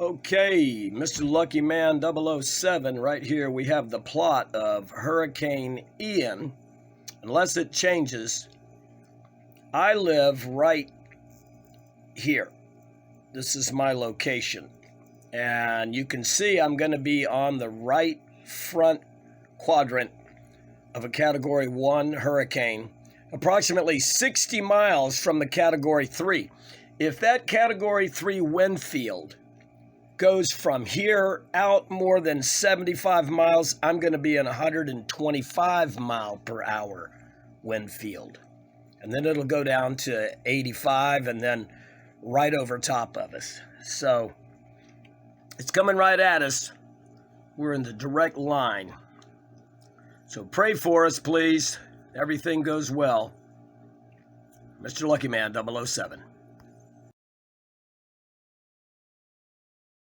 Okay, Mr. Lucky Man 007, right here we have the plot of Hurricane Ian. Unless it changes, I live right here. This is my location. And you can see I'm going to be on the right front quadrant of a Category 1 hurricane, approximately 60 miles from the Category 3. If that Category 3 wind field goes from here out more than 75 miles, I'm going to be in 125 mile per hour wind field. And then it'll go down to 85 and then right over top of us. So it's coming right at us. We're in the direct line. So pray for us, please. Everything goes well. Mr. Lucky Man 007.